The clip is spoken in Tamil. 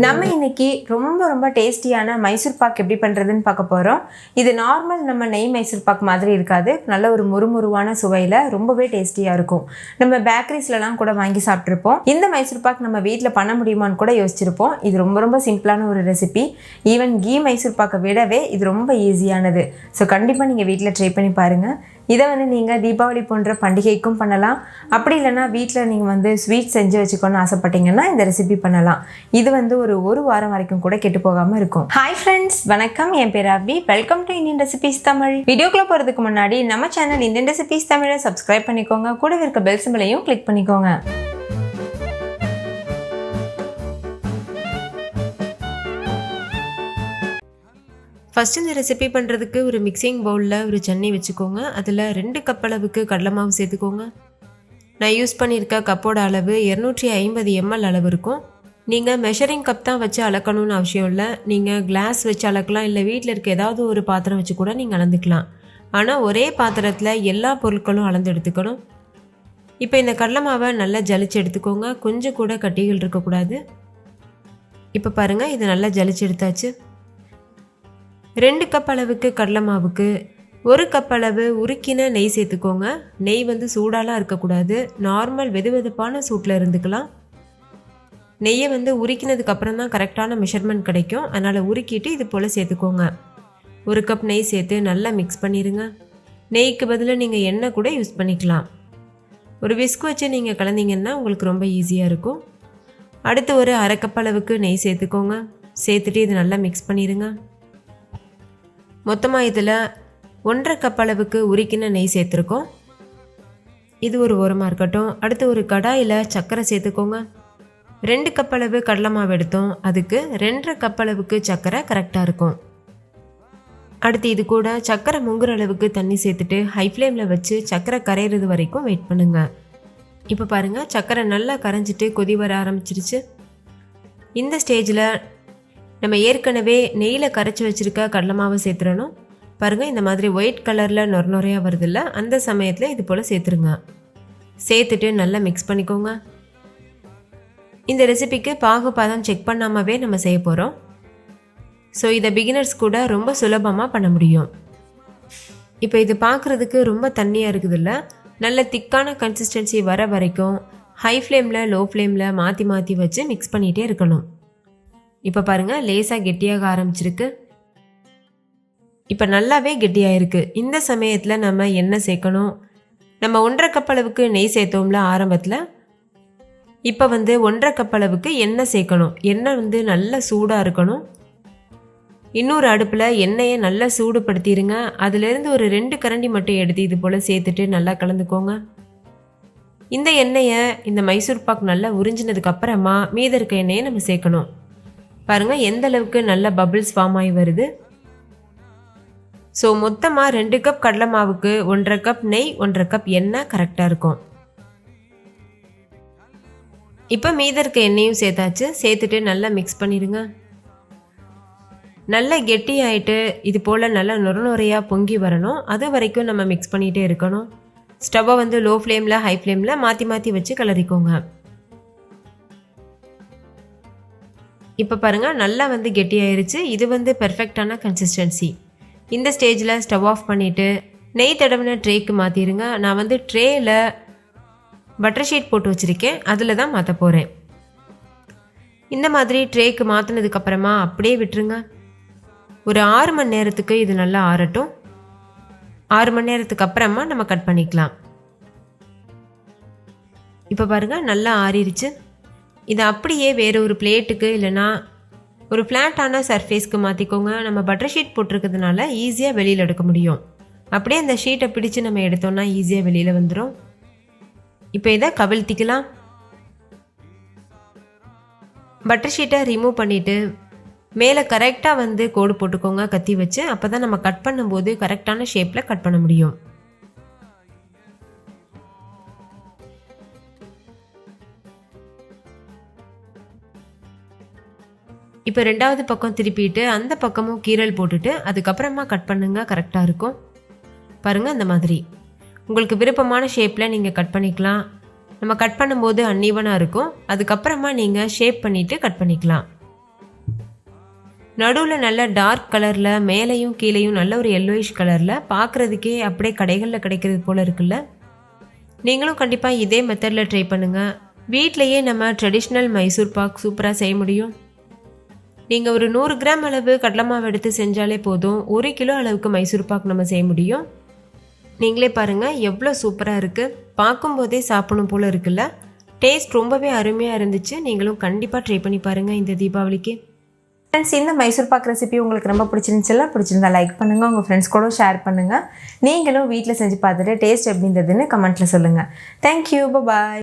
நம்ம இன்னைக்கு ரொம்ப ரொம்ப டேஸ்டியான மைசூர் பாக் எப்படி பண்ணுறதுன்னு பார்க்க போகிறோம். இது நார்மல் நம்ம நெய் மைசூர் பாக் மாதிரி இருக்காது. நல்ல ஒரு முறுமுறுவான சுவையில் ரொம்பவே டேஸ்டியாக இருக்கும். நம்ம பேக்கரிஸ்லலாம் கூட வாங்கி சாப்பிட்ருப்போம். இந்த மைசூர் பாக் நம்ம வீட்டில் பண்ண முடியுமான்னு கூட யோசிச்சிருப்போம். இது ரொம்ப ரொம்ப சிம்பிளான ஒரு ரெசிபி. ஈவன் கீ மைசூர் பாக்கை விடவே இது ரொம்ப ஈஸியானது. ஸோ கண்டிப்பாக நீங்கள் வீட்டில் ட்ரை பண்ணி பாருங்கள். இதை நீங்கள் தீபாவளி போன்ற பண்டிகைக்கும் பண்ணலாம். அப்படி இல்லைனா வீட்டில் நீங்கள் ஸ்வீட் செஞ்சு வச்சுக்கணும்னு ஆசைப்பட்டீங்கன்னா இந்த ரெசிபி பண்ணலாம். இது ஒரு வாரம் வரைக்கும் கூட கெட்டு போகாமல் இருக்கும். ஹாய் ஃப்ரெண்ட்ஸ், வணக்கம். என் பேர் Abi. Welcome to Indian recipes Tamil. வீடியோக்குள்ளே போகிறதுக்கு முன்னாடி நம்ம சேனல் இந்தியன் ரெசிபிஸ் தமிழை சப்ஸ்கிரைப் பண்ணிக்கோங்க. கூட இருக்க பெல் சிம்பலையும் கிளிக் பண்ணிக்கோங்க. ஃபஸ்ட்டு இந்த ரெசிபி பண்ணுறதுக்கு ஒரு மிக்சிங் பவுலில் ஒரு சட்னி வச்சுக்கோங்க. அதில் 2 கப் அளவுக்கு கடலை மாவு சேர்த்துக்கோங்க. நான் யூஸ் பண்ணியிருக்க கப்போட அளவு 250 ml அளவு இருக்கும். நீங்கள் மெஷரிங் கப் தான் வச்சு அளக்கணும்னு அவசியம் இல்லை. நீங்கள் கிளாஸ் வச்சு அளக்கலாம், இல்லை வீட்டில் இருக்க ஏதாவது ஒரு பாத்திரம் வச்சு கூட நீங்கள் அளந்துக்கலாம். ஆனால் ஒரே பாத்திரத்தில் எல்லா பொருட்களும் அளந்து எடுத்துக்கணும். இப்போ இந்த கடலை மாவை நல்லா ஜலிச்சு எடுத்துக்கோங்க. கொஞ்சம் கூட கட்டிகள் இருக்கக்கூடாது. இப்போ பாருங்கள், இது நல்லா ஜலிச்சு எடுத்தாச்சு. 2 கப் அளவுக்கு கடலை மாவுக்கு 1 கப் அளவு உருக்கின நெய் சேர்த்துக்கோங்க. நெய் சூடாலாம் இருக்கக்கூடாது. நார்மல் வெதுவெதுப்பான சூட்டில் இருந்துக்கலாம். நெய்யை உருக்கினதுக்கு அப்புறம் தான் கரெக்டான மெஷர்மெண்ட் கிடைக்கும். அதனால் உருக்கிட்டு இது போல் சேர்த்துக்கோங்க. 1 கப் நெய் சேர்த்து நல்லா மிக்ஸ் பண்ணிடுங்க. நெய்க்கு பதிலாக நீங்கள் எண்ணெய் கூட யூஸ் பண்ணிக்கலாம். ஒரு விஸ்க் வச்சு நீங்கள் கலந்தீங்கன்னா உங்களுக்கு ரொம்ப ஈஸியாக இருக்கும். அடுத்து ஒரு 1/2 கப் அளவுக்கு நெய் சேர்த்துக்கோங்க. சேர்த்துட்டு இது நல்லா மிக்ஸ் பண்ணிடுங்க. மொத்தமாக இதில் 1/2 கப் அளவுக்கு உருக்கின நெய் சேர்த்துருக்கோம். இது ஒரு ஓரமாக இருக்கட்டும். அடுத்து ஒரு கடாயில் சர்க்கரை சேர்த்துக்கோங்க. 2 கப் அளவு கடலை மாவு எடுத்தோம். அதுக்கு 2.5 கப் அளவுக்கு சர்க்கரை கரெக்டாக இருக்கும். அடுத்து இது கூட சர்க்கரை முங்குற அளவுக்கு தண்ணி சேர்த்துட்டு ஹை ஃப்ளேமில் வச்சு சர்க்கரை கரையிறது வரைக்கும் வெயிட் பண்ணுங்கள். இப்போ பாருங்கள், சர்க்கரை நல்லா கரைஞ்சிட்டு கொதி வர ஆரம்பிச்சிருச்சு. இந்த ஸ்டேஜில் நம்ம ஏற்கனவே நெய்யில் கரைச்சி வச்சுருக்க கடலை மாவை சேர்த்துடணும். பாருங்கள், இந்த மாதிரி ஒயிட் கலரில் நொறையாக வருதில்ல, அந்த சமயத்தில் இது போல் சேர்த்துருங்க. சேர்த்துட்டு நல்லா மிக்ஸ் பண்ணிக்கோங்க. இந்த ரெசிபிக்கு பாகுபாதம் செக் பண்ணாமவே நம்ம செய்ய போகிறோம். ஸோ இதை பிகினர்ஸ் கூட ரொம்ப சுலபமாக பண்ண முடியும். இப்போ இது பார்க்குறதுக்கு ரொம்ப தண்ணியாக இருக்குதுல்ல, நல்ல திக்கான கன்சிஸ்டன்சி வர வரைக்கும் ஹை ஃப்ளேமில் லோ ஃப்ளேமில் மாற்றி மாற்றி வச்சு மிக்ஸ் பண்ணிகிட்டே இருக்கணும். இப்போ பாருங்கள், லேசாக கெட்டியாக ஆரம்பிச்சிருக்கு. இப்போ நல்லாவே கெட்டியாயிருக்கு. இந்த சமயத்தில் நம்ம எண்ணெய் சேர்க்கணும். நம்ம 1/2 கப் அளவுக்கு நெய் சேர்த்தோம்ல ஆரம்பத்தில். இப்போ 1/2 கப் அளவுக்கு எண்ணெய் சேர்க்கணும். எண்ணெய் நல்லா சூடாக இருக்கணும். இன்னொரு அடுப்பில் எண்ணெயை நல்லா சூடுபடுத்திடுங்க. அதிலேருந்து ஒரு 2 கரண்டி மட்டும் எடுத்து இது போல் சேர்த்துட்டு நல்லா கலந்துக்கோங்க. இந்த எண்ணெயை இந்த மைசூர் பாக் நல்லா உறிஞ்சினதுக்கு அப்புறமா மீத இருக்க எண்ணெயை நம்ம சேர்க்கணும். பாருங்கள், எந்த அளவுக்கு நல்ல பபிள்ஸ் ஃபார்ம் ஆகி வருது. ஸோ மொத்தமாக 2 கப் கடலை மாவுக்கு 1/2 கப் நெய், 1/2 கப் எண்ணெய் கரெக்டாக இருக்கும். இப்போ மீத இருக்க எண்ணெயும் சேர்த்தாச்சு. சேர்த்துட்டு நல்லா மிக்ஸ் பண்ணிடுங்க. நல்லா கெட்டி ஆகிட்டு இது போல் நல்லா நுரையாக பொங்கி வரணும். அது வரைக்கும் நம்ம மிக்ஸ் பண்ணிகிட்டே இருக்கணும். ஸ்டவ்வை லோ ஃப்ளேமில் ஹை ஃப்ளேமில் மாற்றி மாற்றி வச்சு கிளறிக்கோங்க. இப்போ பாருங்கள், நல்லா கெட்டியாயிருச்சு. இது பெர்ஃபெக்டான கன்சிஸ்டன்சி. இந்த ஸ்டேஜில் ஸ்டவ் ஆஃப் பண்ணிவிட்டு நெய் தடவின ட்ரேக்கு மாற்றிடுங்க. நான் ட்ரேயில் பட்டர் ஷீட் போட்டு வச்சுருக்கேன், அதில் தான் மாற்ற போகிறேன். இந்த மாதிரி ட்ரேக்கு மாற்றினதுக்கப்புறமா அப்படியே விட்டுருங்க. ஒரு 6 மணி நேரத்துக்கு இது நல்லா ஆறட்டும். 6 மணி நேரத்துக்கு அப்புறமா நம்ம கட் பண்ணிக்கலாம். இப்போ பாருங்கள், நல்லா ஆறிடுச்சு. இதை அப்படியே வேறு ஒரு பிளேட்டுக்கு இல்லைனா ஒரு ஃப்ளாட்டான சர்ஃபேஸ்க்கு மாற்றிக்கோங்க. நம்ம பட்டர் ஷீட் போட்டிருக்கிறதுனால ஈஸியாக வெளியில் எடுக்க முடியும். அப்படியே அந்த ஷீட்டை பிடிச்சு நம்ம எடுத்தோம்னா ஈஸியாக வெளியில் வந்துடும். இப்போ இதை கவிழ்த்திக்கலாம். பட்டர் ஷீட்டை ரிமூவ் பண்ணிவிட்டு மேலே கரெக்டாக கோடு போட்டுக்கோங்க கத்தி வச்சு. அப்போ தான் நம்ம கட் பண்ணும்போது கரெக்டான ஷேப்பில் கட் பண்ண முடியும். இப்போ 2வது பக்கம் திருப்பிட்டு அந்த பக்கமும் கீரல் போட்டுட்டு அதுக்கப்புறமா கட் பண்ணுங்க, கரெக்டாக இருக்கும். பாருங்கள் அந்த மாதிரி. உங்களுக்கு விருப்பமான ஷேப்பில் நீங்கள் கட் பண்ணிக்கலாம். நம்ம கட் பண்ணும்போது அன்ஈவனாக இருக்கும். அதுக்கப்புறமா நீங்கள் ஷேப் பண்ணிவிட்டு கட் பண்ணிக்கலாம். நடுவில் நல்ல டார்க் கலரில் மேலேயும் கீழேயும் நல்ல ஒரு எல்லோயிஷ் கலரில் பார்க்குறதுக்கே அப்படியே கடைகளில் கிடைக்கிறது போல் இருக்குல்ல. நீங்களும் கண்டிப்பாக இதே மெத்தடில் ட்ரை பண்ணுங்கள். வீட்டிலையே நம்ம ட்ரெடிஷ்னல் மைசூர் பாக் சூப்பராக செய்ய முடியும். நீங்கள் ஒரு 100 கிராம் அளவு கடலை மாவு எடுத்து செஞ்சாலே போதும் 1 கிலோ அளவுக்கு மைசூர் பாக் நம்ம செய்ய முடியும். நீங்களே பாருங்கள் எவ்வளோ சூப்பராக இருக்குது. பார்க்கும்போதே சாப்பிடணும் போல் இருக்குல்ல. டேஸ்ட் ரொம்பவே அருமையாக இருந்துச்சு. நீங்களும் கண்டிப்பாக ட்ரை பண்ணி பாருங்கள் இந்த தீபாவளிக்கு. ஃப்ரெண்ட்ஸ், இந்த மைசூர் பாக் ரெசிபி உங்களுக்கு ரொம்ப பிடிச்சிருந்தா லைக் பண்ணுங்கள், உங்கள் ஃப்ரெண்ட்ஸ் கூட ஷேர் பண்ணுங்கள். நீங்களும் வீட்டில் செஞ்சு பார்த்துட்டு டேஸ்ட் எப்படின்றதுன்னு கமெண்ட்டில் சொல்லுங்கள். தேங்க்யூ, பாய்.